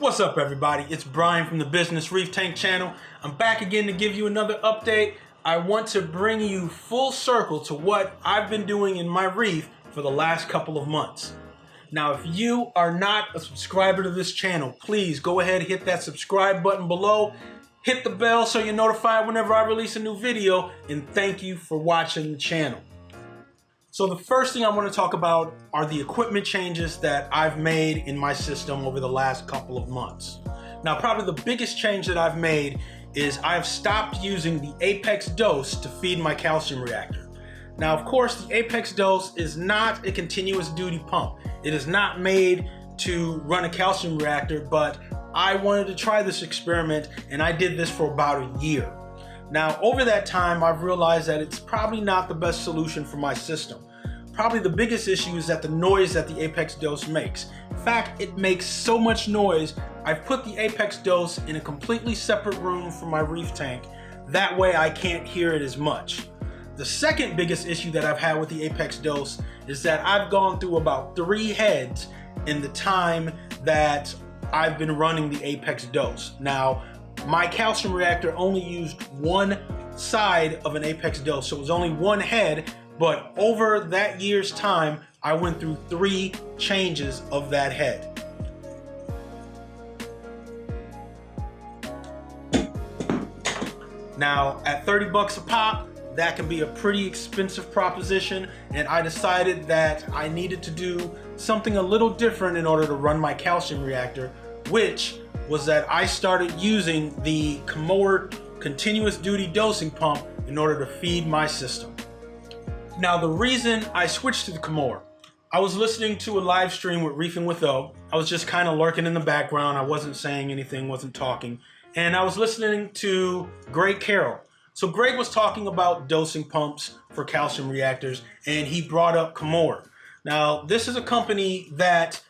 What's up, everybody? It's Brian from the Business Reef Tank channel. I'm back again to give you another update. I want to bring you full circle to what I've been doing in my reef for the last couple of months. Now, if you are not a subscriber to this channel, please go ahead and hit that subscribe button below. Hit the bell so you're notified whenever I release a new video, and thank you for watching the channel. So the first thing I want to talk about are the equipment changes that I've made in my system over the last couple of months. Now, probably the biggest change that I've made is I've stopped using the Apex dose to feed my calcium reactor. Now, of course, the Apex dose is not a continuous duty pump. It is not made to run a calcium reactor, but I wanted to try this experiment, and I did this for about a year. Now, over that time, I've realized that it's probably not the best solution for my system. Probably the biggest issue is that the noise that the Apex dose makes. In fact, it makes so much noise, I've put the Apex dose in a completely separate room from my reef tank. That way I can't hear it as much. The second biggest issue that I've had with the Apex dose is that I've gone through about 3 heads in the time that I've been running the Apex dose. Now, my calcium reactor only used one side of an Apex dose, so it was only one head, but over that year's time, I went through 3 changes of that head. Now, at 30 bucks a pop, that can be a pretty expensive proposition, and I decided that I needed to do something a little different in order to run my calcium reactor, which was that I started using the Chemours continuous duty dosing pump in order to feed my system. Now, the reason I switched to the Chemours, I was listening to a live stream with Reefing with O. I was just kind of lurking in the background. I wasn't saying anything, wasn't talking. And I was listening to Greg Carroll. So Greg was talking about dosing pumps for calcium reactors, and he brought up Chemours. Now, this is a company that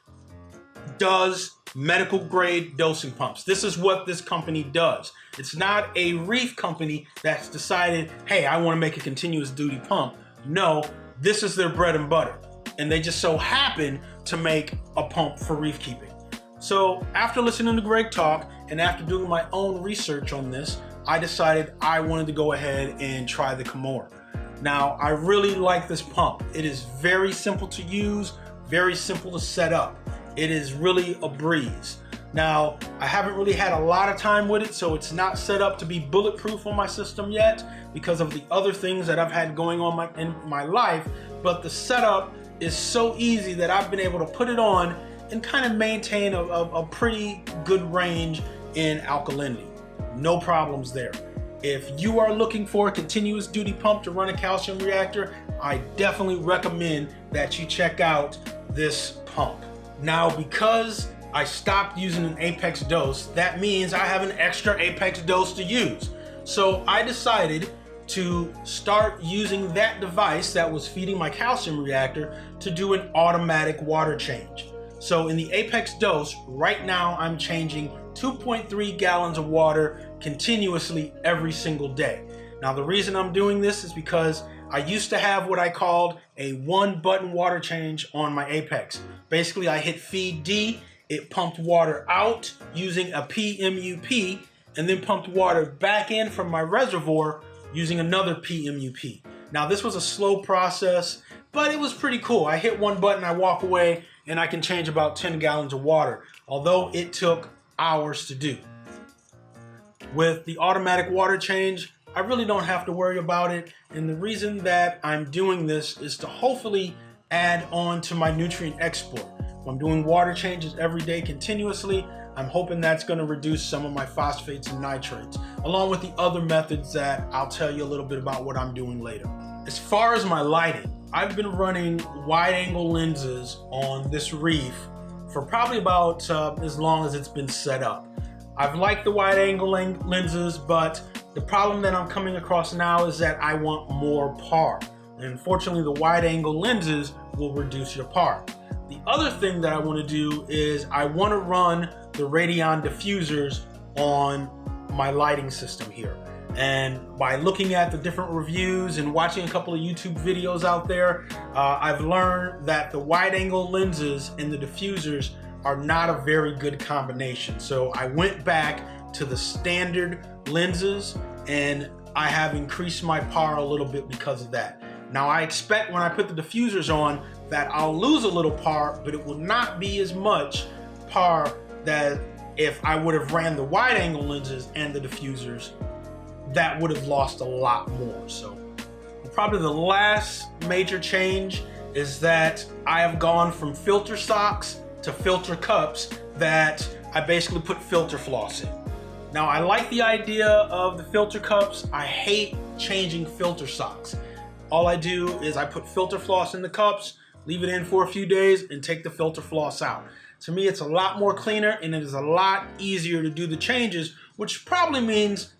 does medical grade dosing pumps. This is what this company does. It's not a reef company that's decided, hey, I want to make a continuous duty pump. No, this is their bread and butter. And they just so happen to make a pump for reef keeping. So after listening to Greg talk and after doing my own research on this, I decided I wanted to go ahead and try the Chemours. Now, I really like this pump. It is very simple to use, very simple to set up. It is really a breeze. Now, I haven't really had a lot of time with it, so it's not set up to be bulletproof on my system yet because of the other things that I've had going on in my life, but the setup is so easy that I've been able to put it on and kind of maintain a pretty good range in alkalinity. No problems there. If you are looking for a continuous duty pump to run a calcium reactor, I definitely recommend that you check out this pump. Now, because I stopped using an Apex dose, that means I have an extra Apex dose to use. So I decided to start using that device that was feeding my calcium reactor to do an automatic water change. So in the Apex dose, right now I'm changing 2.3 gallons of water continuously every single day. Now, the reason I'm doing this is because I used to have what I called a 1-button water change on my Apex. Basically, I hit feed D, it pumped water out using a PMUP, and then pumped water back in from my reservoir using another PMUP. Now, this was a slow process, but it was pretty cool. I hit one button, I walk away, and I can change about 10 gallons of water, although it took hours to do. With the automatic water change, I really don't have to worry about it, and the reason that I'm doing this is to hopefully add on to my nutrient export. If I'm doing water changes every day continuously, I'm hoping that's going to reduce some of my phosphates and nitrates, along with the other methods that I'll tell you a little bit about what I'm doing later. As far as my lighting, I've been running wide-angle lenses on this reef for probably about as long as it's been set up. I've liked the wide-angle lenses, but the problem that I'm coming across now is that I want more PAR. And unfortunately, the wide-angle lenses will reduce your PAR. The other thing that I want to do is I want to run the Radion diffusers on my lighting system here. And by looking at the different reviews and watching a couple of YouTube videos out there, I've learned that the wide angle lenses and the diffusers are not a very good combination. So I went back to the standard lenses, and I have increased my PAR a little bit because of that. Now I expect when I put the diffusers on that I'll lose a little PAR, but it will not be as much PAR that if I would have ran the wide angle lenses and the diffusers, that would have lost a lot more. So probably the last major change is that I have gone from filter socks to filter cups that I basically put filter floss in. Now I like the idea of the filter cups. I hate changing filter socks. All I do is I put filter floss in the cups, leave it in for a few days, and take the filter floss out. To me, it's a lot more cleaner, and it is a lot easier to do the changes, which probably means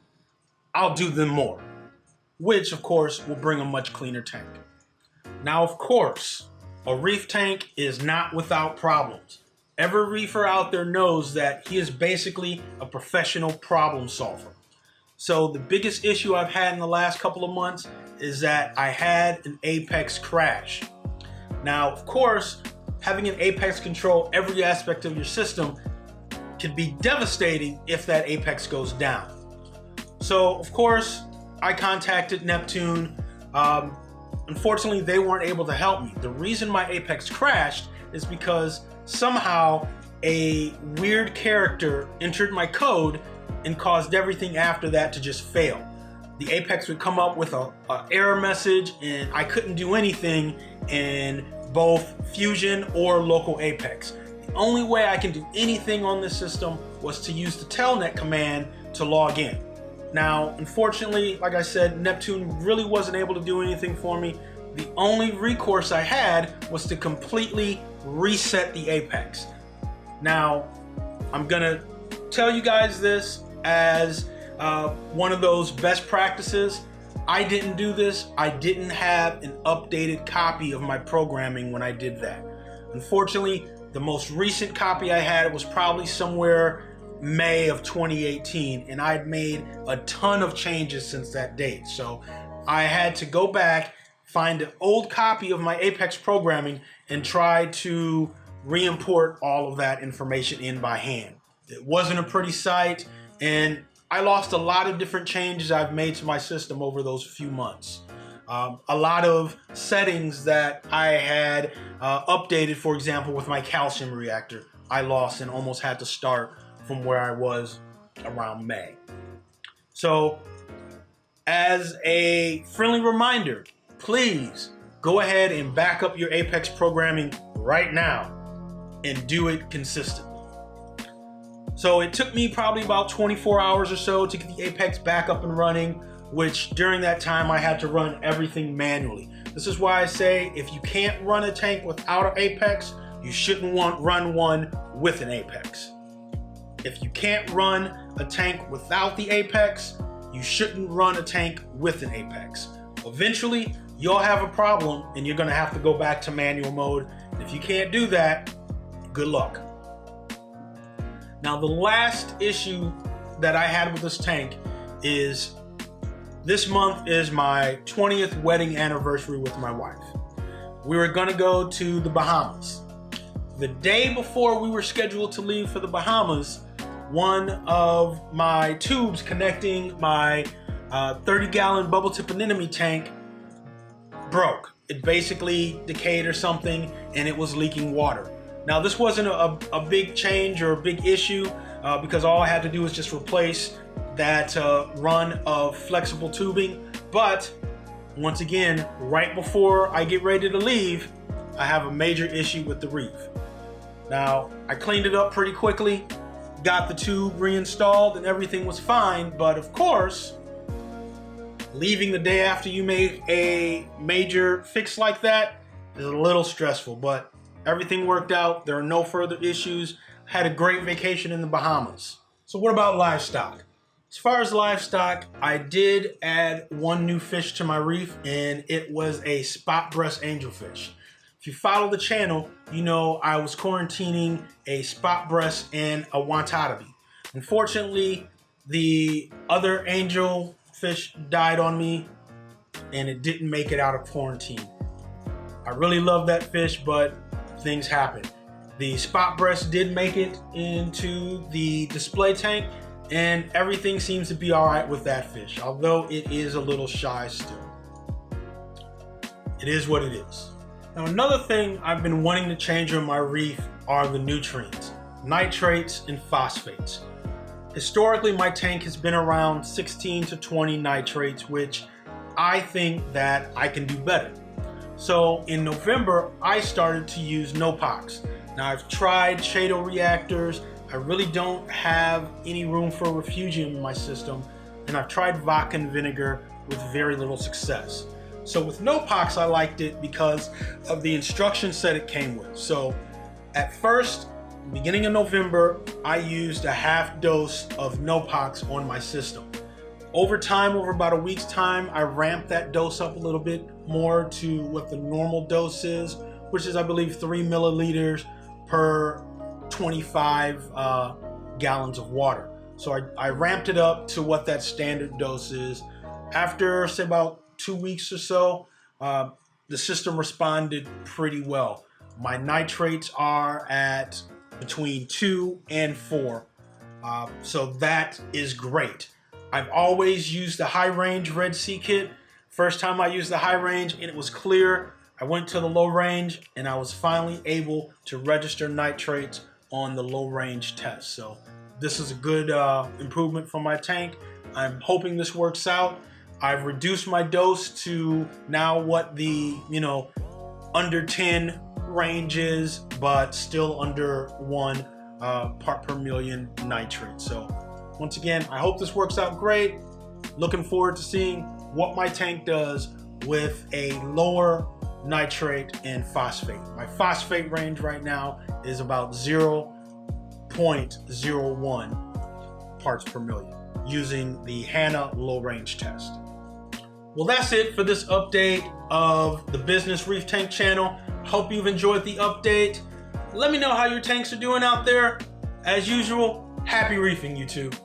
I'll do them more, which of course will bring a much cleaner tank. Now, of course, a reef tank is not without problems. Every reefer out there knows that he is basically a professional problem solver. So the biggest issue I've had in the last couple of months is that I had an apex crash. Now, of course, having an apex control every aspect of your system can be devastating if that apex goes down. So, of course, I contacted Neptune. Unfortunately, they weren't able to help me. The reason my apex crashed is because somehow a weird character entered my code and caused everything after that to just fail. The apex would come up with a error message, and I couldn't do anything in both Fusion or local apex. The only way I can do anything on this system was to use the telnet command to log in. Now, unfortunately, like I said, Neptune really wasn't able to do anything for me. The only recourse I had was to completely reset the apex. Now, I'm gonna tell you guys this as one of those best practices. I didn't do this. I didn't have an updated copy of my programming when I did that. Unfortunately, the most recent copy I had was probably somewhere May of 2018, and I'd made a ton of changes since that date. So I had to go back, find an old copy of my Apex programming, and try to re-import all of that information in by hand. It wasn't a pretty sight, and I lost a lot of different changes I've made to my system over those few months. A lot of settings that I had updated, for example, with my calcium reactor, I lost and almost had to start from where I was around May. So, as a friendly reminder, please go ahead and back up your Apex programming right now and do it consistently. So it took me probably about 24 hours or so to get the Apex back up and running, which during that time I had to run everything manually. This is why I say if you can't run a tank without an Apex, you shouldn't run one with an Apex. If you can't run a tank without the Apex, you shouldn't run a tank with an Apex. Eventually, you'll have a problem and you're gonna have to go back to manual mode. If you can't do that, good luck. Now, the last issue that I had with this tank is this month is my 20th wedding anniversary with my wife. We were gonna go to the Bahamas. The day before we were scheduled to leave for the Bahamas, one of my tubes connecting my 30-gallon bubble tip anemone tank broke. It basically decayed or something, and it was leaking water. Now, this wasn't a big change or a big issue because all I had to do was just replace that run of flexible tubing. But once again, right before I get ready to leave, I have a major issue with the Reef. Now, I cleaned it up pretty quickly, got the tube reinstalled, and everything was fine. But of course, leaving the day after you make a major fix like that is a little stressful, but everything worked out. There are no further issues. Had a great vacation in the Bahamas. So what about livestock? As far as livestock, I did add one new fish to my reef, and it was a spot breast angelfish. If you follow the channel, you know I was quarantining a spot breast and a wantadabe. Unfortunately, the other angelfish died on me, and it didn't make it out of quarantine. I really love that fish, but things happen. The spot breast did make it into the display tank, and everything seems to be all right with that fish, although it is a little shy still. It is what it is. Now, another thing I've been wanting to change on my reef are the nutrients, nitrates and phosphates. Historically, my tank has been around 16 to 20 nitrates, which I think that I can do better. So in November, I started to use Nopox. Now, I've tried Chaeto reactors. I really don't have any room for refugium in my system, and I've tried vodka and vinegar with very little success. So with Nopox, I liked it because of the instruction set it came with. So at first, beginning of November, I used a half dose of Nopox on my system. Over time, over about a week's time, I ramped that dose up a little bit more to what the normal dose is, which is, I believe, 3 milliliters per 25 gallons of water. So I ramped it up to what that standard dose is. After, say, about 2 weeks or so, the system responded pretty well. My nitrates are at between 2 and 4, so that is great. I've always used the high range Red Sea kit. First time I used the high range and it was clear, I went to the low range and I was finally able to register nitrates on the low range test. So this is a good improvement for my tank. I'm hoping this works out. I've reduced my dose to now what the, under 10 range is, but still under 1 part per million nitrate. So once again, I hope this works out great. Looking forward to seeing what my tank does with a lower nitrate and phosphate. My phosphate range right now is about 0.01 parts per million using the HANA low range test. Well, that's it for this update of the Bizness Reef Tank channel. Hope you've enjoyed the update. Let me know how your tanks are doing out there. As usual, happy reefing, YouTube.